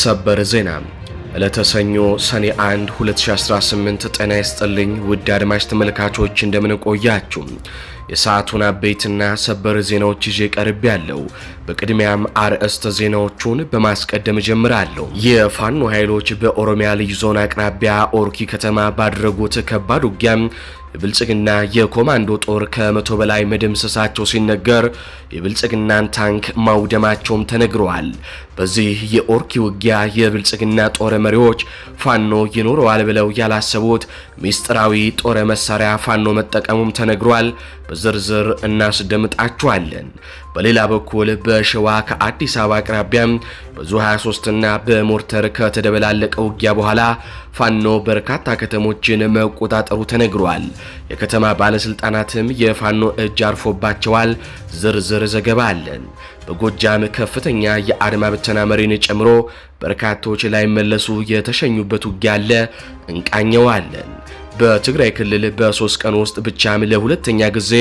ሰበር ዜና ለተሰኞ ሰኔ 1 2018 ጤና ይስጥልኝ ውድ አድማጭ ተመልካቾች እንደምን ቆያችሁ። የሰዓቱን አበይትና ሰበር ዜናዎች ይዤ ቀርብ ያለው። በቅድሚያም አርዕስተ ዜናዎቹን በማስቀደም ጀምራለሁ። የፋኖ ኃይሎች በኦሮሚያ ልዩ ዞን አቅራቢያ ኦርኪ ከተማ ባደረጉት ከባድ ውጊያ የብልጽግና የኮማንዶ ጦር ከ100 በላይ መደምሰሳቸው ሲነገር የብልጽግናን ታንክ ማውደማቸውም ተነግረዋል። በዚህ የኦርኪ ውጊያ የብልጽግና ጦር መሪዎች ፋኖ ይኖረዋል ብለው ያላሰቡት ሚስጥራዊ ጦር መሳሪያ ፋኖ መጠቀሙም ተነግሯል። በዝርዝር እናስደምጣችኋለን። በሌላ በኩል በሸዋ ከአዲስ አበባ አቅራቢያ በዙ 23 እና በሞርተር ከተደበላለቀ ውጊያ በኋላ ፋኖ በርካታ ከተሞችን መቆጣጠሩ ተነግሯል። የከተማ ባለስልጣናትም የፋኖ እጅ አርፎባቸዋል። ዝርዝር ዘገባ አለን። በጎጃም ከፍተኛ የአድማ ብተና መሪን ጨምሮ በርካቶች ላይ መለሱ የተሸኙበት ውጊያ አለ፣ እንቃኘዋለን። በትግራይ ክልል በ3 ቀን ውስጥ ብቻም ለሁለተኛ ጊዜ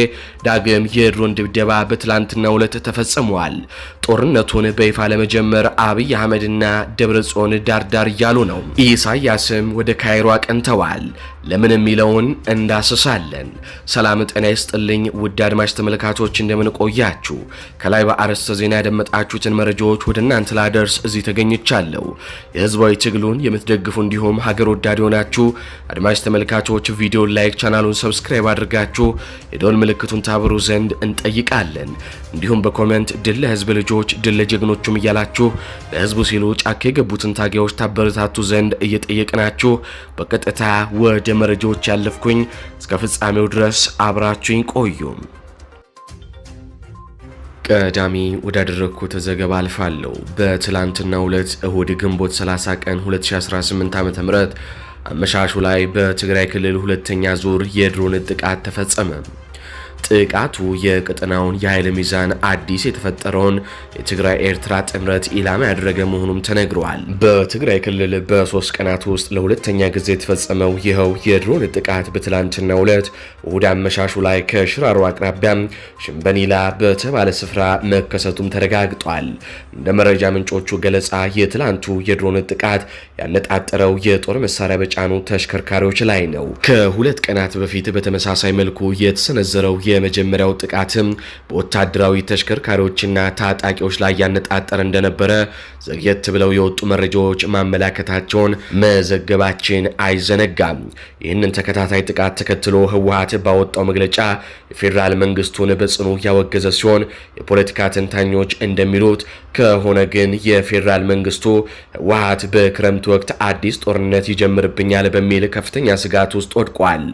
ዳግም የድሮን ድብደባ በትላንትናው ዕለት ተፈጽሟል። ጦርነቱን በይፋ ለመጀመር አብይ አህመድና ደብረጽዮን ዳርዳር እያሉ ነው። ኢሳያስም ወደ ካይሮ አቅንተዋል። ለምን የሚለውን እንዳስሳለን። ሰላም ጤና ይስጥልኝ ውድ አድማጭ ተመልካቾች እንደምን ቆያችሁ። ከላይ በአርዕስተ ዜና ያደመጣችሁትን መረጃዎች ወደ እናንተ ላደርስ እዚህ ተገኝቻለሁ። የህዝባዊ ትግሉን የምትደግፉ እንዲሁም ሀገር ወዳድ ሆናችሁ አድማጭ ተመልካቾች ቪዲዮን ላይክ፣ ቻናሉን ሰብስክራይብ አድርጋችሁ የደወል ምልክቱን ታብሩ ዘንድ እንጠይቃለን። እንዲሁም በኮሜንት ድል ለህዝብ ልጆች ድል ለጀግኖቹም እያላችሁ ለህዝቡ ሲሉ ጫካ የገቡትን ታጋዮች ታበረታቱ ዘንድ እየጠየቅናችሁ በቀጥታ ወደ መረጃዎች ያለፍኩኝ፣ እስከ ፍጻሜው ድረስ አብራችሁኝ ቆዩ። ቀዳሚ ወዳደረኩት ዘገባ አልፋለሁ። በትላንትናው ዕለት እሁድ ግንቦት 30 ቀን 2018 ዓ.ም አመሻሹ ላይ በትግራይ ክልል ሁለተኛ ዙር የድሮን ጥቃት ተፈጸመ። ጥቃቱ የቀጠናውን የኃይል ሚዛን አዲስ የተፈጠረውን የትግራይ ኤርትራ ጥምረት ኢላማ ያደረገ መሆኑም ተነግሯል። በትግራይ ክልል በ3 ቀናት ውስጥ ለሁለተኛ ጊዜ የተፈጸመው ይኸው የድሮን ጥቃት በትላንትናው ዕለት እሁድ አመሻሹ ላይ ከሽራሮ አቅራቢያ ሽምበኒላ በተባለ ስፍራ መከሰቱም ተረጋግጧል። እንደ መረጃ ምንጮቹ ገለጻ የትላንቱ የድሮን ጥቃት ያነጣጠረው የጦር መሳሪያ በጫኑ ተሽከርካሪዎች ላይ ነው። ከሁለት ቀናት በፊት በተመሳሳይ መልኩ የተሰነዘረው የመጀመሪያው ጥቃትም በወታደራዊ ተሽከርካሪዎችና ታጣቂዎች ላይ ያነጣጠረ እንደነበረ ዘግየት ብለው የወጡ መረጃዎች ማመላከታቸውን መዘገባችን አይዘነጋም። ይህንን ተከታታይ ጥቃት ተከትሎ ህወሓት ባወጣው መግለጫ የፌዴራል መንግስቱን በጽኑ ያወገዘ ሲሆን የፖለቲካ ተንታኞች እንደሚሉት ከሆነ ግን የፌዴራል መንግስቱ ህወሓት በክረምት ወቅት አዲስ ጦርነት ይጀምርብኛል በሚል ከፍተኛ ስጋት ውስጥ ወድቋል።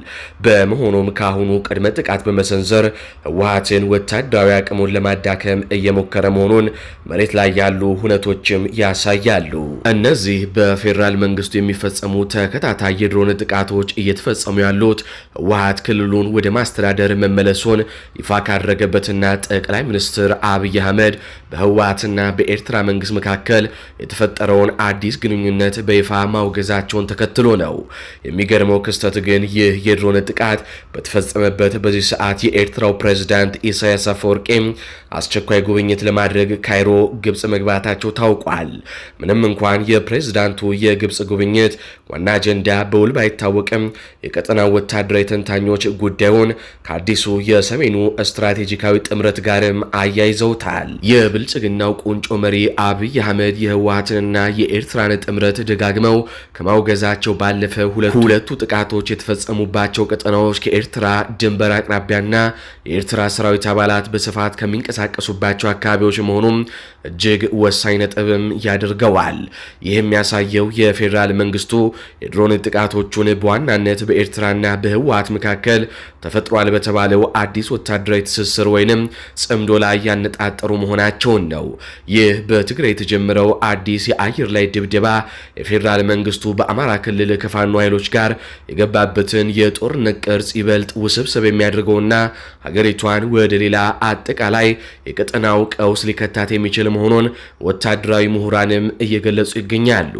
በመሆኑም ካሁኑ ቅድመ ጥቃት በመሰንዘር ህወሓትን ወታደራዊ አቅሙን ለማዳከም እየሞከረ መሆኑን መሬት ላይ ያሉ ሁነቶችም ያሳያሉ። እነዚህ በፌዴራል መንግስቱ የሚፈጸሙ ተከታታይ የድሮን ጥቃቶች እየተፈጸሙ ያሉት ህወሓት ክልሉን ወደ ማስተዳደር መመለሱን ይፋ ካደረገበትና ጠቅላይ ሚኒስትር አብይ አህመድ በህወሓትና በኤርትራ መንግስት መካከል የተፈጠረውን አዲስ ግንኙነት በይፋ ማውገዛቸውን ተከትሎ ነው። የሚገርመው ክስተት ግን ይህ የድሮን ጥቃት በተፈጸመበት በዚህ ሰዓት የኤርትራው ፕሬዝዳንት ኢሳያስ አፈወርቂ አስቸኳይ ጉብኝት ለማድረግ ካይሮ ግብጽ መግባታቸው ታውቋል። ምንም እንኳን የፕሬዝዳንቱ የግብጽ ጉብኝት ዋና አጀንዳ በውል ባይታወቅም የቀጠናው ወታደራዊ ተንታኞች ጉዳዩን ከአዲሱ የሰሜኑ ስትራቴጂካዊ ጥምረት ጋርም አያይዘውታል። የብልጽግናው ቁንጮ መሪ አብይ አህመድ የህወሓትንና የኤርትራን ጥምረት ደጋግመው ከማውገዛቸው ባለፈ ሁለቱ ጥቃቶች የተፈጸሙባቸው ቀጠናዎች ከኤርትራ ድንበር አቅራቢያና የኤርትራ ሰራዊት አባላት በስፋት ከሚንቀሳቀሱባቸው አካባቢዎች መሆኑም እጅግ ወሳኝ ነጥብም ያደርገዋል። ይህ የሚያሳየው የፌዴራል መንግስቱ የድሮን ጥቃቶቹን በዋናነት በኤርትራና በህወሓት መካከል ተፈጥሯል በተባለው አዲስ ወታደራዊ ትስስር ወይንም ጽምዶ ላይ ያነጣጠሩ መሆናቸውን ነው። ይህ በትግራይ የተጀመረው አዲስ የአየር ላይ ድብደባ የፌዴራል መንግስቱ በአማራ ክልል ከፋኖ ኃይሎች ጋር የገባበትን የጦርነት ቅርጽ ይበልጥ ውስብስብ የሚያደርገውና ሀገሪቷን ወደ ሌላ አጠቃላይ የቀጠናው ቀውስ ሊከታት የሚችል መሆኑን ወታደራዊ ምሁራንም እየገለጹ ይገኛሉ።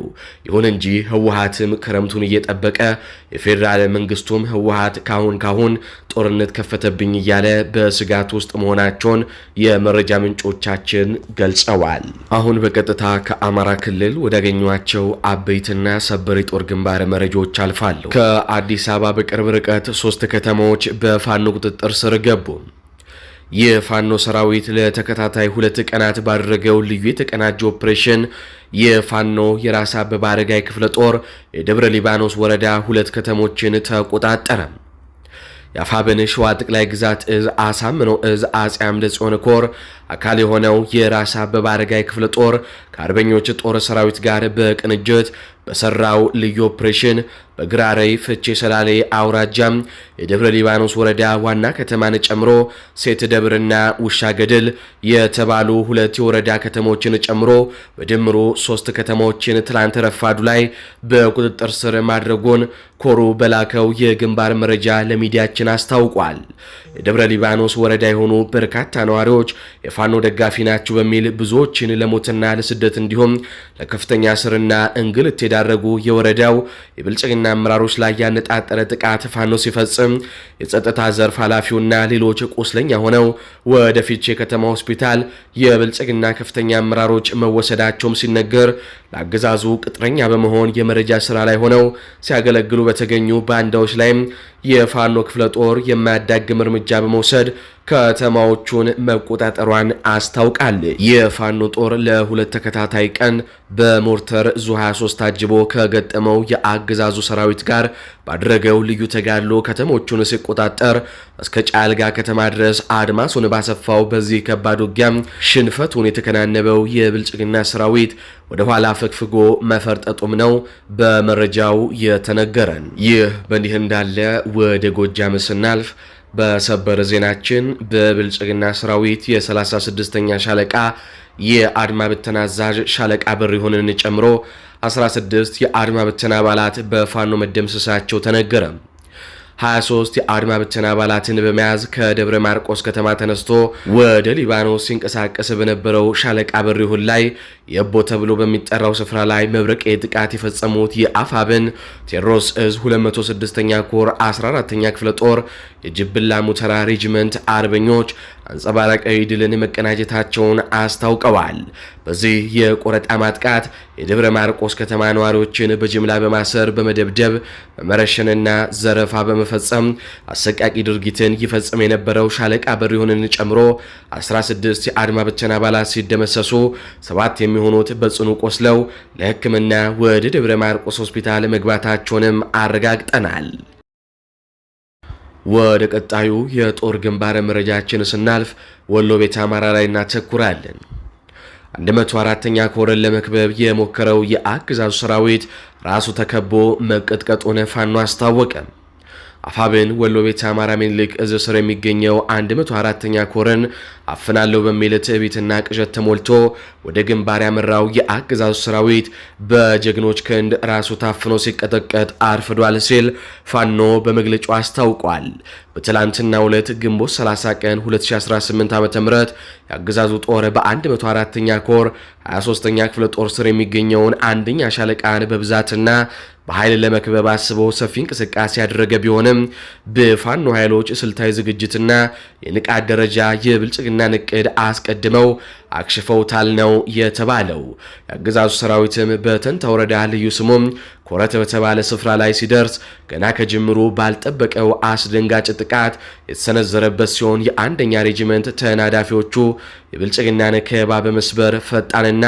ይሁን እንጂ ህወሓትም ክረምቱን እየጠበቀ የፌዴራል መንግስቱም ህወሓት ካሁን ጦርነት ከፈተብኝ እያለ በስጋት ውስጥ መሆናቸውን የመረጃ ምንጮቻችን ገልጸዋል። አሁን በቀጥታ ከአማራ ክልል ወዳገኟቸው አበይትና ሰበር የጦር ግንባር መረጃዎች አልፋለሁ። ከአዲስ አበባ በቅርብ ርቀት 3 ከተሞች በፋኖ ቁጥጥር ስር ገቡ። የፋኖ ሰራዊት ለተከታታይ 2 ቀናት ባደረገው ልዩ የተቀናጀ ኦፕሬሽን የፋኖ የራስ አበበ አረጋይ ክፍለ ጦር የደብረ ሊባኖስ ወረዳ 2 ከተሞችን ተቆጣጠረ። የአፋብኃኝ ሸዋ ጠቅላይ ግዛት እዝ አሳምነው እዝ አጼ አምደ ጽዮን ኮር አካል የሆነው የራስ አበበ አረጋይ ክፍለ ጦር ከአርበኞች ጦር ሰራዊት ጋር በቅንጅት በሰራው ልዩ ኦፕሬሽን በግራረይ ፍቼ ሰላሌ አውራጃም የደብረ ሊባኖስ ወረዳ ዋና ከተማን ጨምሮ ሴት ደብርና ውሻ ገደል የተባሉ 2 የወረዳ ከተሞችን ጨምሮ በድምሩ 3 ከተሞችን ትላንት ረፋዱ ላይ በቁጥጥር ስር ማድረጉን ኮሩ በላከው የግንባር መረጃ ለሚዲያችን አስታውቋል። የደብረ ሊባኖስ ወረዳ የሆኑ በርካታ ነዋሪዎች የፋኖ ደጋፊ ናቸው በሚል ብዙዎችን ለሞትና ለስደት እንዲሁም ለከፍተኛ እስርና እንግልት የዳረጉ የወረዳው የብልጽግና አመራሮች ላይ ያነጣጠረ ጥቃት ፋኖ ሲፈጽም የጸጥታ ዘርፍ ኃላፊውና ሌሎች ቁስለኛ ሆነው ወደ ፊቼ ከተማ ሆስፒታል የብልጽግና ከፍተኛ አመራሮች መወሰዳቸውም ሲነገር ለአገዛዙ ቅጥረኛ በመሆን የመረጃ ስራ ላይ ሆነው ሲያገለግሉ በተገኙ ባንዳዎች ላይ የፋኖ ክፍለ ጦር የማያዳግም እርምጃ በመውሰድ ከተማዎቹን መቆጣጠሯን አስታውቃለች። የፋኖ ጦር ለ2 ተከታታይ ቀን በሞርተር ዙ 23 ታጅቦ ከገጠመው የአገዛዙ ሰራዊት ጋር ባደረገው ልዩ ተጋድሎ ከተሞቹን ሲቆጣጠር እስከ ጫልጋ ከተማ ድረስ አድማሱን ባሰፋው በዚህ ከባድ ውጊያም ሽንፈቱን የተከናነበው የብልጽግና ሰራዊት ወደ ኋላ ፈግፍጎ መፈርጠጡም ነው በመረጃው የተነገረን። ይህ በእንዲህ እንዳለ ወደ ጎጃም ስናልፍ በሰበር ዜናችን በብልጽግና ሰራዊት የ36ኛ ሻለቃ የአድማ ብተና አዛዥ ሻለቃ በሪሁንን ጨምሮ 16 የአድማ ብተና አባላት በፋኖ መደምሰሳቸው ተነገረ። 23 የአድማ ብተና አባላትን በመያዝ ከደብረ ማርቆስ ከተማ ተነስቶ ወደ ሊባኖስ ሲንቀሳቀስ በነበረው ሻለቃ በሪሁን ላይ የቦ ተብሎ በሚጠራው ስፍራ ላይ መብረቅ ጥቃት የፈጸሙት የአፋብኃኝ ቴዎድሮስ እዝ 206ኛ ኮር 14ኛ ክፍለ ጦር የጅብላ ሙተራ ሬጂመንት አርበኞች አንጸባራቃዊ ድልን መቀናጀታቸውን አስታውቀዋል። በዚህ የቆረጣ ማጥቃት የደብረ ማርቆስ ከተማ ነዋሪዎችን በጅምላ በማሰር በመደብደብ በመረሸንና ዘረፋ በመፈጸም አሰቃቂ ድርጊትን ይፈጽም የነበረው ሻለቃ በሪሁንን ጨምሮ 16 የአድማ ብተና አባላት ሲደመሰሱ 7 የሚሆኑት በጽኑ ቆስለው ለሕክምና ወደ ደብረ ማርቆስ ሆስፒታል መግባታቸውንም አረጋግጠናል። ወደ ቀጣዩ የጦር ግንባር መረጃችን ስናልፍ ወሎ ቤተ አማራ ላይ እናተኩራለን። 104ኛ ኮርን ለመክበብ የሞከረው የአገዛዙ ሰራዊት ራሱ ተከቦ መቀጥቀጡን ፋኖ አስታወቀ። አፋብኃኝ ወሎ ቤተ አማራ ምኒልክ እዝ ስር የሚገኘው 104ኛ ኮርን አፍናለሁ በሚል ትዕቢትና ቅዠት ተሞልቶ ወደ ግንባር ያመራው የአገዛዙ ሰራዊት በጀግኖች ክንድ ራሱ ታፍኖ ሲቀጠቀጥ አርፍዷል ሲል ፋኖ በመግለጫው አስታውቋል። በትላንትናው ዕለት ግንቦት 30 ቀን 2018 ዓ.ም የአገዛዙ ጦር በ104ኛ ኮር 23ኛ ክፍለ ጦር ስር የሚገኘውን አንደኛ ሻለቃን በብዛትና በኃይል ለመክበብ አስቦ ሰፊ እንቅስቃሴ ያደረገ ቢሆንም በፋኖ ኃይሎች ስልታዊ ዝግጅትና የንቃት ደረጃ የብልጽግና ንቅድ አስቀድመው አክሽፈውታል ነው የተባለው። የአገዛዙ ሰራዊትም በተንታ ወረዳ ልዩ ስሙም ኮረት በተባለ ስፍራ ላይ ሲደርስ ገና ከጅምሩ ባልጠበቀው አስደንጋጭ ጥቃት የተሰነዘረበት ሲሆን የአንደኛ ሬጂመንት ተናዳፊዎቹ የብልጽግናን ከበባ በመስበር ፈጣንና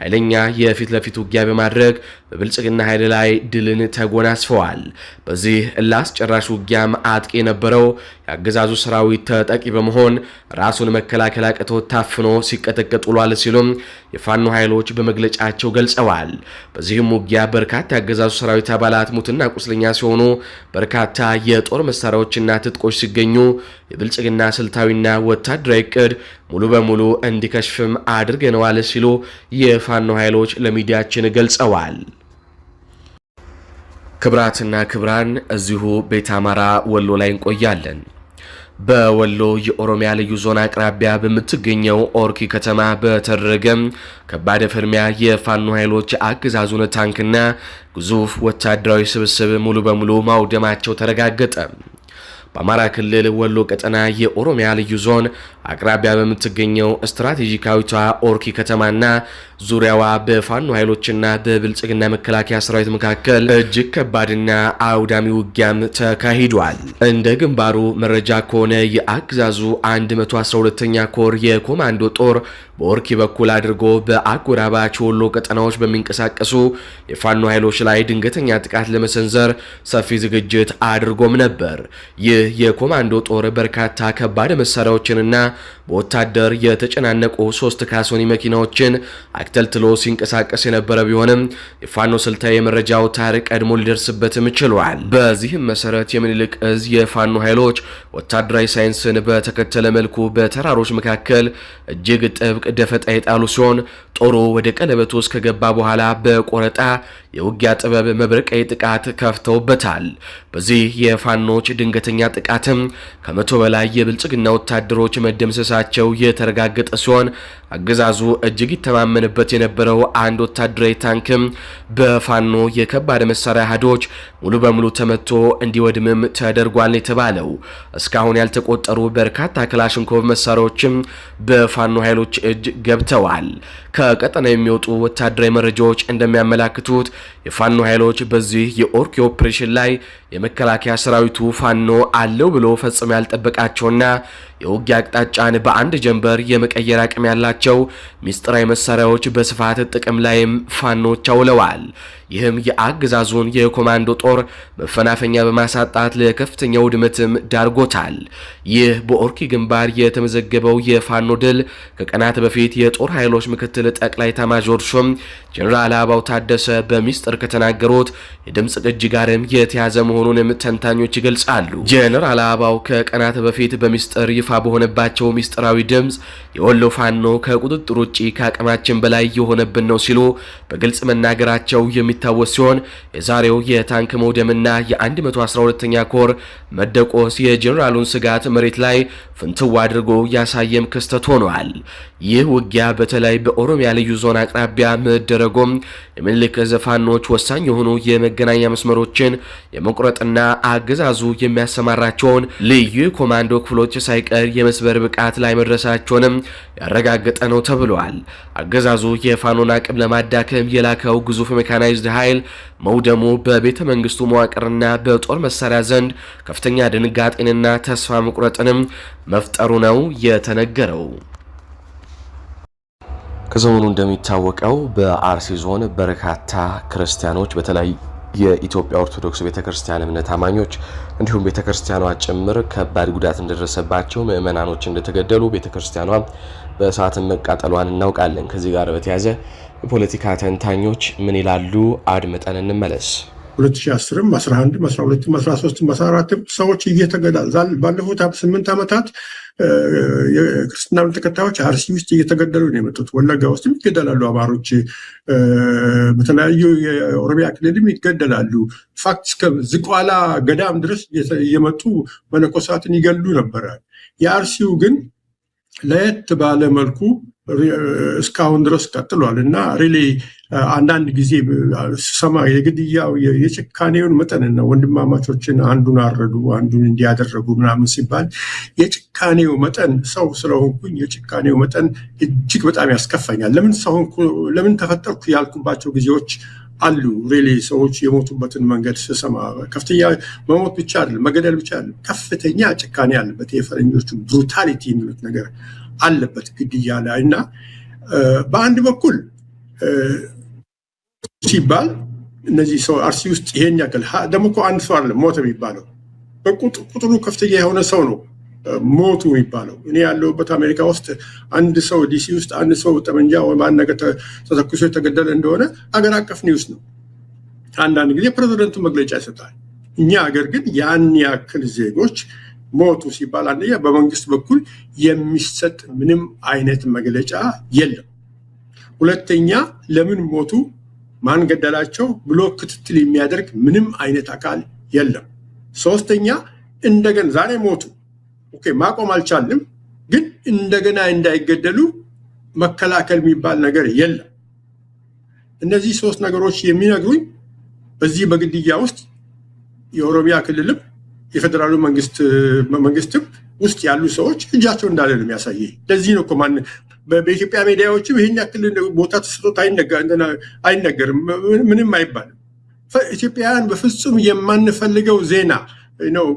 ኃይለኛ የፊት ለፊት ውጊያ በማድረግ በብልጽግና ኃይል ላይ ድልን ተጎናጽፈዋል። በዚህ ላስጨራሽ ውጊያም አጥቂ የነበረው የአገዛዙ ሰራዊት ተጠቂ በመሆን ራሱን መከላከል አቅቶት ታፍኖ ሲቀጠቀጥ ውሏል ሲሉም የፋኖ ኃይሎች በመግለጫቸው ገልጸዋል። በዚህም ውጊያ በርካታ የአገዛዙ ሰራዊት አባላት ሙትና ቁስለኛ ሲሆኑ በርካታ የጦር መሳሪያዎችና ትጥቆች ሲገኙ የብልጽግና ስልታዊና ወታደራዊ ዕቅድ ሙሉ በሙሉ እንዲከሽፍም አድርገነዋል ሲሉ የፋኖ ኃይሎች ለሚዲያችን ገልጸዋል። ክብራትና ክብራን እዚሁ ቤተ አማራ ወሎ ላይ እንቆያለን። በወሎ የኦሮሚያ ልዩ ዞን አቅራቢያ በምትገኘው ኦርኪ ከተማ በተደረገ ከባድ ፍልሚያ የፋኖ ኃይሎች አገዛዙን ታንክና ግዙፍ ወታደራዊ ስብስብ ሙሉ በሙሉ ማውደማቸው ተረጋገጠ። በአማራ ክልል ወሎ ቀጠና የኦሮሚያ ልዩ ዞን አቅራቢያ በምትገኘው ስትራቴጂካዊቷ ኦርኪ ከተማና ዙሪያዋ በፋኖ ኃይሎችና በብልጽግና መከላከያ ሰራዊት መካከል እጅግ ከባድና አውዳሚ ውጊያም ተካሂዷል። እንደ ግንባሩ መረጃ ከሆነ የአገዛዙ 112ኛ ኮር የኮማንዶ ጦር በኦርኪ በኩል አድርጎ በአጎራባች ወሎ ቀጠናዎች በሚንቀሳቀሱ የፋኖ ኃይሎች ላይ ድንገተኛ ጥቃት ለመሰንዘር ሰፊ ዝግጅት አድርጎም ነበር። ይህ የኮማንዶ ጦር በርካታ ከባድ መሳሪያዎችንና በወታደር የተጨናነቁ 3 ካሶኒ መኪናዎችን አክተልትሎ ሲንቀሳቀስ የነበረ ቢሆንም የፋኖ ስልታዊ የመረጃ አውታር ቀድሞ ሊደርስበትም ችሏል። በዚህም መሰረት የምኒልክ እዝ የፋኖ ኃይሎች ወታደራዊ ሳይንስን በተከተለ መልኩ በተራሮች መካከል እጅግ ጥብቅ ደፈጣ የጣሉ ሲሆን ጦሩ ወደ ቀለበት ውስጥ ከገባ በኋላ በቆረጣ የውጊያ ጥበብ መብረቃዊ ጥቃት ከፍተውበታል። በዚህ የፋኖች ድንገተኛ ጥቃትም ከ100 በላይ የብልጽግና ወታደሮች መደምሰሳቸው የተረጋገጠ ሲሆን አገዛዙ እጅግ ይተማመንበት የነበረው አንድ ወታደራዊ ታንክም በፋኖ የከባድ መሳሪያ አሃዶች ሙሉ በሙሉ ተመቶ እንዲወድምም ተደርጓል የተባለው። እስካሁን ያልተቆጠሩ በርካታ ክላሽንኮቭ መሳሪያዎችም በፋኖ ኃይሎች እጅ ገብተዋል። ከቀጠና የሚወጡ ወታደራዊ መረጃዎች እንደሚያመላክቱት የፋኖ ኃይሎች በዚህ የኦርኪ ኦፕሬሽን ላይ የመከላከያ ሰራዊቱ ፋኖ አለው ብሎ ፈጽሞ ያልጠበቃቸውና የውጊያ አቅጣጫን በአንድ ጀንበር የመቀየር አቅም ያላቸው ሚስጥራዊ መሳሪያዎች በስፋት ጥቅም ላይም ፋኖች አውለዋል። ይህም የአገዛዙን የኮማንዶ ጦር መፈናፈኛ በማሳጣት ለከፍተኛ ውድመትም ዳርጎታል። ይህ በኦርኪ ግንባር የተመዘገበው የፋኖ ድል ከቀናት በፊት የጦር ኃይሎች ምክትል ጠቅላይ ኤታማዦር ሹም ጀነራል አበባው ታደሰ በሚስጥር ከተናገሩት የድምጽ ቅጂ ጋርም የተያዘ መሆኑንም ተንታኞች ይገልጻሉ። ጀነራል አበባው ከቀናት በፊት በሚስጥር ይፋ በሆነባቸው ሚስጥራዊ ድምጽ የወሎ ፋኖ ከቁጥጥር ውጪ ከአቅማችን በላይ የሆነብን ነው ሲሉ በግልጽ መናገራቸው የሚታወስ ሲሆን የዛሬው የታንክ መውደምና የ112ኛ ኮር መደቆስ የጀነራሉን ስጋት መሬት ላይ ፍንትው አድርጎ ያሳየም ክስተት ሆኗል። ይህ ውጊያ በተለይ በኦሮሚያ ልዩ ዞን አቅራቢያ መደረጉም የምኒልክ እዝ ፋኖች ወሳኝ የሆኑ የመገናኛ መስመሮችን የመቁረጥና አገዛዙ የሚያሰማራቸውን ልዩ ኮማንዶ ክፍሎች ሳይቀር የመስበር ብቃት ላይ መድረሳቸውንም ያረጋገጠ ነው ተብሏል። አገዛዙ የፋኖን አቅም ለማዳከም የላከው ግዙፍ ሜካናይዝድ ኃይል መውደሙ በቤተ መንግስቱ መዋቅርና በጦር መሳሪያ ዘንድ ከፍተኛ ድንጋጤንና ተስፋ መቁረጥንም መፍጠሩ ነው የተነገረው። ከሰሞኑ እንደሚታወቀው በአርሲ ዞን በርካታ ክርስቲያኖች በተለይ የኢትዮጵያ ኦርቶዶክስ ቤተክርስቲያን እምነት አማኞች እንዲሁም ቤተክርስቲያኗ ጭምር ከባድ ጉዳት እንደደረሰባቸው ምዕመናኖች እንደተገደሉ ቤተክርስቲያኗ በእሳት መቃጠሏን እናውቃለን። ከዚህ ጋር በተያያዘ የፖለቲካ ተንታኞች ምን ይላሉ? አድምጠን እንመለስ። 2010ም 11ም 12ም 13ም 14ም ሰዎች እየተገደሉ ባለፉት 8 ዓመታት የክርስትና ተከታዮች አርሲ ውስጥ እየተገደሉ ነው የመጡት። ወለጋ ውስጥ ይገደላሉ አማሮች፣ በተለያዩ የኦሮሚያ ክልልም ይገደላሉ። ፋክት እስከ ዝቋላ ገዳም ድረስ እየመጡ መነኮሳትን ይገሉ ነበረ። የአርሲው ግን ለየት ባለ መልኩ እስካሁን ድረስ ቀጥሏል እና ሪሊ አንዳንድ ጊዜ ሰማ የግድያው የጭካኔውን መጠን ነው። ወንድማማቾችን አንዱን አረዱ አንዱን እንዲያደረጉ ምናምን ሲባል የጭካኔው መጠን ሰው ስለሆንኩኝ የጭካኔው መጠን እጅግ በጣም ያስከፋኛል። ለምን ተፈጠርኩ ያልኩባቸው ጊዜዎች አሉ። ሪሊ ሰዎች የሞቱበትን መንገድ ስሰማ ከፍተኛ መሞት ብቻ አይደለም፣ መገደል ብቻ አይደለም፣ ከፍተኛ ጭካኔ አለበት። የፈረንጆቹ ብሩታሊቲ የሚሉት ነገር አለበት ግድያ ላይ እና በአንድ በኩል ሲባል እነዚህ ሰው አርሲ ውስጥ ይሄን ያክል ደግሞ እኮ አንድ ሰው አይደለም ሞተ የሚባለው፣ ቁጥሩ ከፍተኛ የሆነ ሰው ነው ሞቱ የሚባለው። እኔ ያለሁበት አሜሪካ ውስጥ አንድ ሰው ዲሲ ውስጥ አንድ ሰው ጠመንጃ ወይ ማን ነገር ተተኩሶ የተገደለ እንደሆነ አገር አቀፍ ኒውስ ነው። አንዳንድ ጊዜ ፕሬዝዳንቱ መግለጫ ይሰጣል። እኛ ሀገር ግን ያን ያክል ዜጎች ሞቱ ሲባል አንደኛ በመንግስት በኩል የሚሰጥ ምንም አይነት መግለጫ የለም። ሁለተኛ ለምን ሞቱ፣ ማን ገደላቸው ብሎ ክትትል የሚያደርግ ምንም አይነት አካል የለም። ሶስተኛ እንደገና ዛሬ ሞቱ ኦኬ ማቆም አልቻልንም፣ ግን እንደገና እንዳይገደሉ መከላከል የሚባል ነገር የለም። እነዚህ ሶስት ነገሮች የሚነግሩኝ በዚህ በግድያ ውስጥ የኦሮሚያ ክልልም የፌደራሉ መንግስትም ውስጥ ያሉ ሰዎች እጃቸው እንዳለ ነው የሚያሳየኝ። ለዚህ ነው እኮ በኢትዮጵያ ሚዲያዎችም ይሄን ያክል ቦታ ተሰጥቶት አይነገርም፣ ምንም አይባልም። ኢትዮጵያውያን በፍጹም የማንፈልገው ዜና ነው።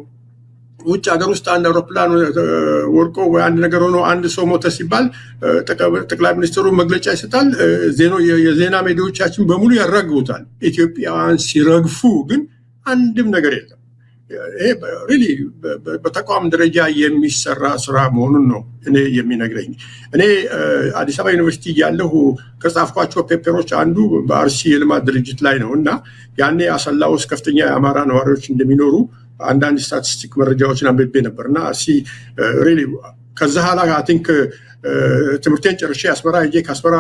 ውጭ ሀገር ውስጥ አንድ አውሮፕላን ወርቆ ወይ አንድ ነገር ሆኖ አንድ ሰው ሞተ ሲባል ጠቅላይ ሚኒስትሩ መግለጫ ይሰጣል። የዜና ሚዲያዎቻችን በሙሉ ያራግቡታል። ኢትዮጵያውያን ሲረግፉ ግን አንድም ነገር የለም። ይሄ ሪሊ በተቋም ደረጃ የሚሰራ ስራ መሆኑን ነው እኔ የሚነግረኝ። እኔ አዲስ አበባ ዩኒቨርሲቲ ያለሁ ከጻፍኳቸው ፔፐሮች አንዱ በአርሲ የልማት ድርጅት ላይ ነው እና ያኔ አሰላ ውስጥ ከፍተኛ የአማራ ነዋሪዎች እንደሚኖሩ አንዳንድ ስታቲስቲክ መረጃዎችን አንብቤ ነበር እና አርሲ ሪሊ ከዛ ኋላ አይ ቲንክ ትምህርቴን ጨርሼ አስመራ ሄጄ ከአስመራ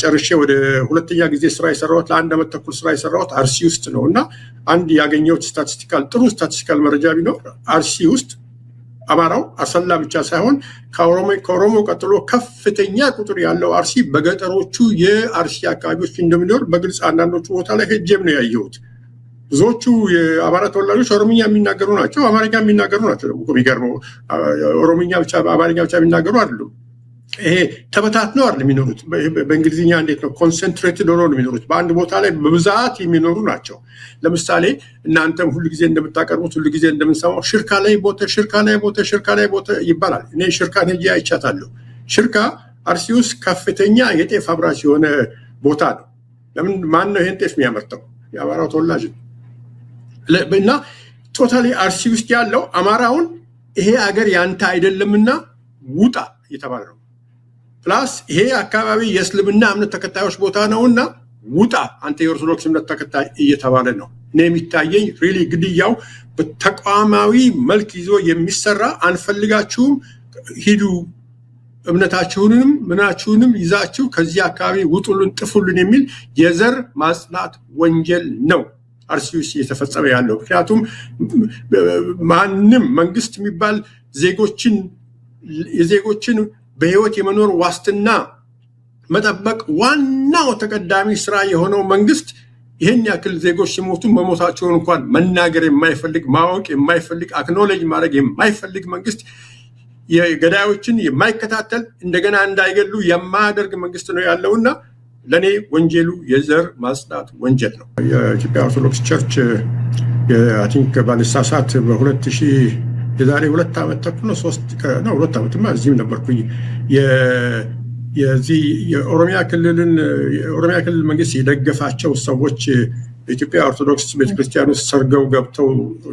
ጨርሼ ወደ ሁለተኛ ጊዜ ስራ የሰራሁት ለ1 ዓመት ተኩል ስራ የሰራሁት አርሲ ውስጥ ነው እና አንድ ያገኘሁት ጥሩ ስታቲስቲካል መረጃ ቢኖር አርሲ ውስጥ አማራው አሰላ ብቻ ሳይሆን ከኦሮሞ ቀጥሎ ከፍተኛ ቁጥር ያለው አርሲ በገጠሮቹ የአርሲ አካባቢዎች እንደሚኖር በግልጽ አንዳንዶቹ ቦታ ላይ ሄጄም ነው ያየሁት። ብዙዎቹ የአማራ ተወላጆች ኦሮምኛ የሚናገሩ ናቸው፣ አማርኛ የሚናገሩ ናቸው። ደግሞ የሚገርመው ኦሮምኛ ብቻ አማርኛ ብቻ የሚናገሩ አይደሉም። ይሄ ተበታትነው አይደል የሚኖሩት። በእንግሊዝኛ እንዴት ነው ኮንሰንትሬትድ ሆነው ነው የሚኖሩት። በአንድ ቦታ ላይ በብዛት የሚኖሩ ናቸው። ለምሳሌ እናንተም ሁልጊዜ እንደምታቀርቡት ሁልጊዜ እንደምንሰማው ሽርካ ላይ ቦታ ይባላል። እኔ ሽርካን ሄጄ አይቻታለሁ። ሽርካ አርሲ ውስጥ ከፍተኛ የጤፍ አምራች የሆነ ቦታ ነው። ለምን ማን ነው ይሄን ጤፍ የሚያመርተው? የአማራው ተወላጅ ነው። እና ቶታሊ አርሲ ውስጥ ያለው አማራውን ይሄ አገር ያንተ አይደለምና ውጣ እየተባለ ነው። ፕላስ ይሄ አካባቢ የእስልምና እምነት ተከታዮች ቦታ ነውና ውጣ አንተ የኦርቶዶክስ እምነት ተከታይ እየተባለ ነው። እኔ የሚታየኝ ሪሊ ግድያው በተቋማዊ መልክ ይዞ የሚሰራ አንፈልጋችሁም፣ ሂዱ፣ እምነታችሁንም ምናችሁንም ይዛችሁ ከዚህ አካባቢ ውጡልን፣ ጥፉልን የሚል የዘር ማጽዳት ወንጀል ነው አርሲ ውስጥ እየተፈጸመ ያለው። ምክንያቱም ማንም መንግስት የሚባል የዜጎችን በህይወት የመኖር ዋስትና መጠበቅ ዋናው ተቀዳሚ ስራ የሆነው መንግስት ይህን ያክል ዜጎች ሲሞቱ መሞታቸውን እንኳን መናገር የማይፈልግ ማወቅ የማይፈልግ አክኖሌጅ ማድረግ የማይፈልግ መንግስት የገዳዮችን የማይከታተል እንደገና እንዳይገሉ የማያደርግ መንግስት ነው ያለውና ለኔ ወንጀሉ የዘር ማጽዳት ወንጀል ነው። የኢትዮጵያ ኦርቶዶክስ ቸርች አይ ቲንክ ባልሳሳት በ2000 የዛሬ 2 ዓመት ተኩል ነው 2 ዓመትማ እዚህም ነበርኩኝ የኦሮሚያ ክልል መንግስት የደገፋቸው ሰዎች በኢትዮጵያ ኦርቶዶክስ ቤተክርስቲያን ውስጥ ሰርገው ገብተው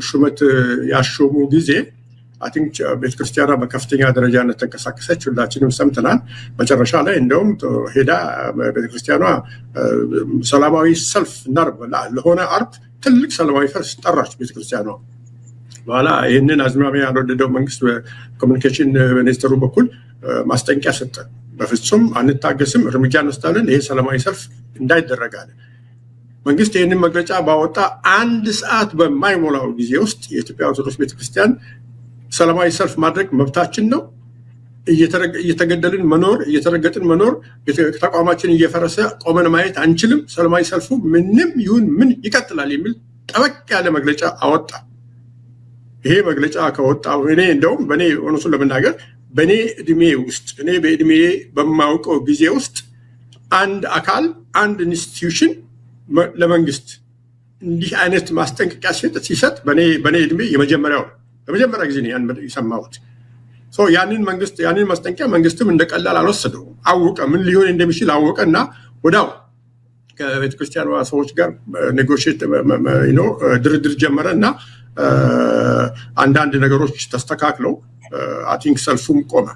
ሹመት ያሾሙ ጊዜ አይ ቲንክ ቤተክርስቲያኗ በከፍተኛ ደረጃነት ተንቀሳቀሰች፣ ሁላችንም ሰምተናል። መጨረሻ ላይ እንደውም ሄዳ ቤተክርስቲያኗ ሰላማዊ ሰልፍ ለሆነ አርብ ትልቅ ሰላማዊ ሰልፍ ጠራች ቤተክርስቲያኗ። በኋላ ይህንን አዝማሚያ ያልወደደው መንግስት በኮሚኒኬሽን ሚኒስትሩ በኩል ማስጠንቀቂያ ሰጠ። በፍጹም አንታገስም፣ እርምጃ እንወስዳለን፣ ይሄ ሰላማዊ ሰልፍ እንዳይደረጋል። መንግስት ይህንን መግለጫ ባወጣ 1 ሰዓት በማይሞላው ጊዜ ውስጥ የኢትዮጵያ ኦርቶዶክስ ቤተክርስቲያን ሰላማዊ ሰልፍ ማድረግ መብታችን ነው፣ እየተገደልን መኖር እየተረገጥን መኖር ተቋማችን እየፈረሰ ቆመን ማየት አንችልም፣ ሰላማዊ ሰልፉ ምንም ይሁን ምን ይቀጥላል የሚል ጠበቅ ያለ መግለጫ አወጣ። ይሄ መግለጫ ከወጣ እኔ እንደውም በእኔ እውነቱን ለመናገር በእኔ እድሜ ውስጥ እኔ በእድሜ በማውቀው ጊዜ ውስጥ አንድ አካል አንድ ኢንስቲትዩሽን ለመንግስት እንዲህ አይነት ማስጠንቀቂያ ሲሰጥ በእኔ እድሜ የመጀመሪያ ጊዜ ነው የሰማሁት። ያንን ማስጠንቀቂያ መንግስትም እንደቀላል አልወሰደው። አወቀ፣ ምን ሊሆን እንደሚችል አወቀ እና ወዳው ከቤተክርስቲያኗ ሰዎች ጋር ኔጎሽት ድርድር ጀመረ እና አንዳንድ ነገሮች ተስተካክለው አይ ቲንክ ሰልፉም ቆመ።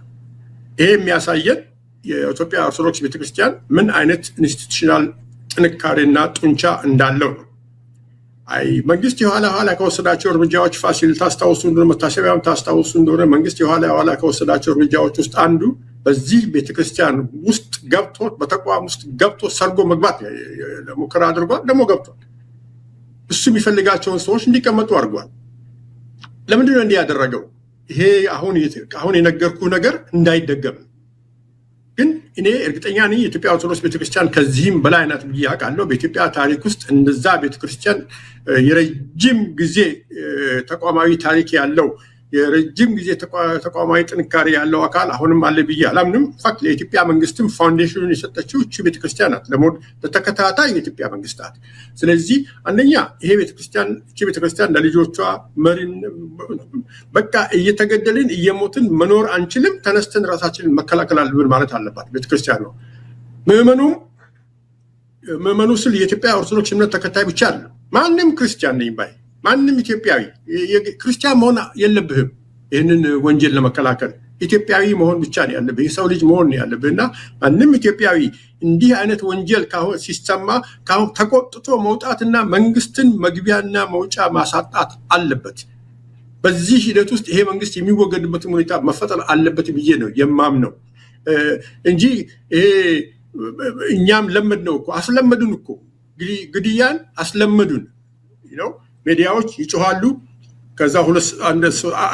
ይሄ የሚያሳየን የኢትዮጵያ ኦርቶዶክስ ቤተክርስቲያን ምን አይነት ኢንስቲትዩሽናል ጥንካሬና ጡንቻ እንዳለው ነው። መንግስት የኋላ ከወሰዳቸው እርምጃዎች ፋሲል ታስታውሱ እንደሆነ መታሰቢያም ታስታውሱ እንደሆነ መንግስት የኋላ ከወሰዳቸው እርምጃዎች ውስጥ አንዱ በዚህ ቤተክርስቲያን ውስጥ ገብቶ በተቋም ውስጥ ገብቶ ሰርጎ መግባት ሙከራ አድርጓል። ደግሞ ገብቷል። እሱ የሚፈልጋቸውን ሰዎች እንዲቀመጡ አድርጓል። ለምንድን ነው እንዲህ ያደረገው? ይሄ አሁን የነገርኩ ነገር እንዳይደገም ግን እኔ እርግጠኛ ነኝ የኢትዮጵያ ኦርቶዶክስ ቤተክርስቲያን ከዚህም በላይ ናት ብዬ አውቃለሁ። በኢትዮጵያ ታሪክ ውስጥ እንደዛ ቤተክርስቲያን የረጅም ጊዜ ተቋማዊ ታሪክ ያለው የረጅም ጊዜ ተቋማዊ ጥንካሬ ያለው አካል አሁንም አለ ብዬ አላምንም። ፋክት ለኢትዮጵያ መንግስትም ፋውንዴሽኑን የሰጠችው እቺ ቤተክርስቲያን ናት ለተከታታይ የኢትዮጵያ መንግስታት። ስለዚህ አንደኛ ይሄ ቤተክርስቲያን ለልጆቿ መሪን በቃ እየተገደልን እየሞትን መኖር አንችልም፣ ተነስተን ራሳችንን መከላከል አለብን ማለት አለባት ቤተክርስቲያን ነው። ምዕመኑ ስል የኢትዮጵያ ኦርቶዶክስ እምነት ተከታይ ብቻ አይደለም፣ ማንም ክርስቲያን ነኝ ባይ ማንም ኢትዮጵያዊ ክርስቲያን መሆን የለብህም። ይህንን ወንጀል ለመከላከል ኢትዮጵያዊ መሆን ብቻ ነው ያለብህ፣ የሰው ልጅ መሆን ነው ያለብህና ማንም ኢትዮጵያዊ እንዲህ አይነት ወንጀል ሲሰማ ተቆጥቶ መውጣትና መንግስትን መግቢያና መውጫ ማሳጣት አለበት። በዚህ ሂደት ውስጥ ይሄ መንግስት የሚወገድበትን ሁኔታ መፈጠር አለበት ብዬ ነው የማምነው እንጂ እኛም ለመድነው እኮ አስለመዱን እኮ ግድያን አስለመዱን ነው። ሚዲያዎች ይጮሃሉ፣ ከዛ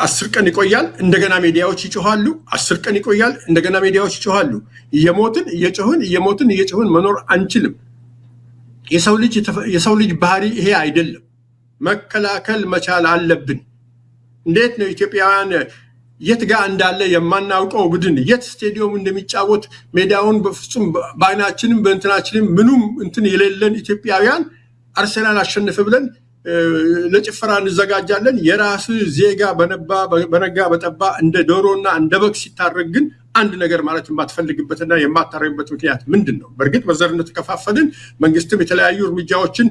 10 ቀን ይቆያል፣ እንደገና ሚዲያዎች ይጮሃሉ፣ 10 ቀን ይቆያል፣ እንደገና ሚዲያዎች ይጮሃሉ። እየሞትን እየጮህን መኖር አንችልም። የሰው ልጅ ባህሪ ይሄ አይደለም። መከላከል መቻል አለብን። እንዴት ነው ኢትዮጵያውያን የት ጋር እንዳለ የማናውቀው ቡድን የት ስቴዲየም እንደሚጫወት ሜዳውን በፍጹም ባይናችንም በእንትናችንም ምኑም እንትን የሌለን ኢትዮጵያውያን አርሰናል አሸነፈ ብለን ለጭፈራ እንዘጋጃለን። የራስ ዜጋ በነጋ በጠባ እንደ ዶሮና እንደ በግ ሲታረግ ግን አንድ ነገር ማለት የማትፈልግበትና የማታረግበት ምክንያት ምንድን ነው? በእርግጥ በዘርነት ተከፋፈልን። መንግስትም የተለያዩ እርምጃዎችን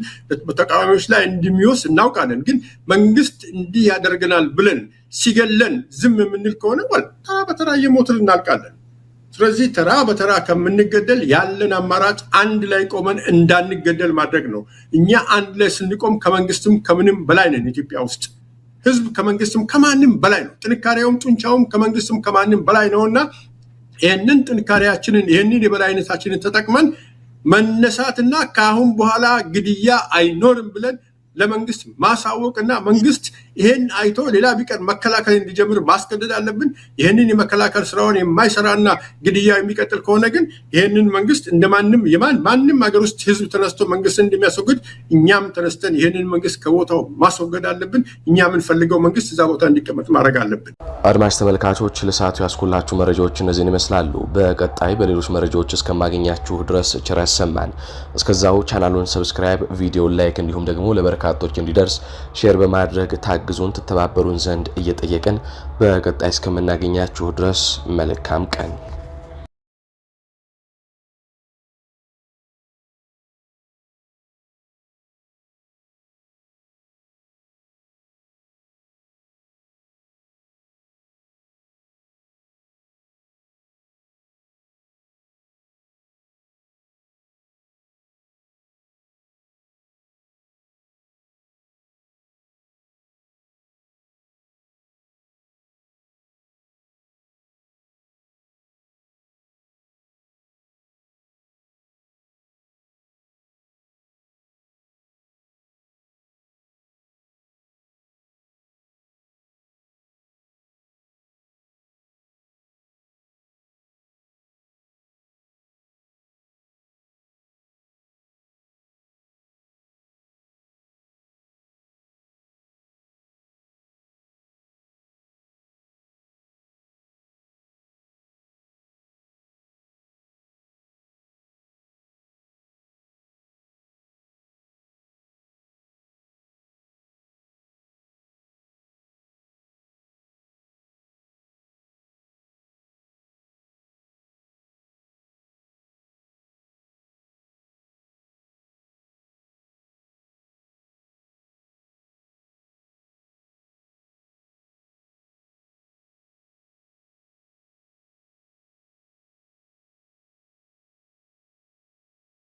በተቃዋሚዎች ላይ እንደሚወስድ እናውቃለን። ግን መንግስት እንዲህ ያደርገናል ብለን ሲገለን ዝም የምንል ከሆነ ተራ በተራ እየሞትን እናልቃለን። ስለዚህ ተራ በተራ ከምንገደል ያለን አማራጭ አንድ ላይ ቆመን እንዳንገደል ማድረግ ነው። እኛ አንድ ላይ ስንቆም ከመንግስትም ከምንም በላይ ነን። ኢትዮጵያ ውስጥ ህዝብ ከመንግስትም ከማንም በላይ ነው። ጥንካሬውም ጡንቻውም ከመንግስትም ከማንም በላይ ነውና ይህንን ጥንካሬያችንን ይህንን የበላይነታችንን ተጠቅመን መነሳትና ከአሁን በኋላ ግድያ አይኖርም ብለን ለመንግስት ማሳወቅና መንግስት ይሄን አይቶ ሌላ ቢቀር መከላከል እንዲጀምር ማስገደድ አለብን። ይሄንን የመከላከል ስራውን የማይሰራና ግድያ የሚቀጥል ከሆነ ግን ይሄንን መንግስት እንደማንም ማንም ሀገር ውስጥ ህዝብ ተነስቶ መንግስት እንደሚያስወግድ እኛም ተነስተን ይሄንን መንግስት ከቦታው ማስወገድ አለብን። እኛ የምንፈልገው መንግስት እዛ ቦታ እንዲቀመጥ ማድረግ አለብን። አድማጭ ተመልካቾች ለሰዓቱ ያስኩላችሁ መረጃዎች እነዚህን ይመስላሉ። በቀጣይ በሌሎች መረጃዎች እስከማገኛችሁ ድረስ ቸር ያሰማን። እስከዛው ቻናሉን ሰብስክራይብ፣ ቪዲዮ ላይክ እንዲሁም ደግሞ ለበርካቶች እንዲደርስ ሼር በማድረግ ታግዙን ተተባበሩን ዘንድ እየጠየቅን በቀጣይ እስከምናገኛችሁ ድረስ መልካም ቀን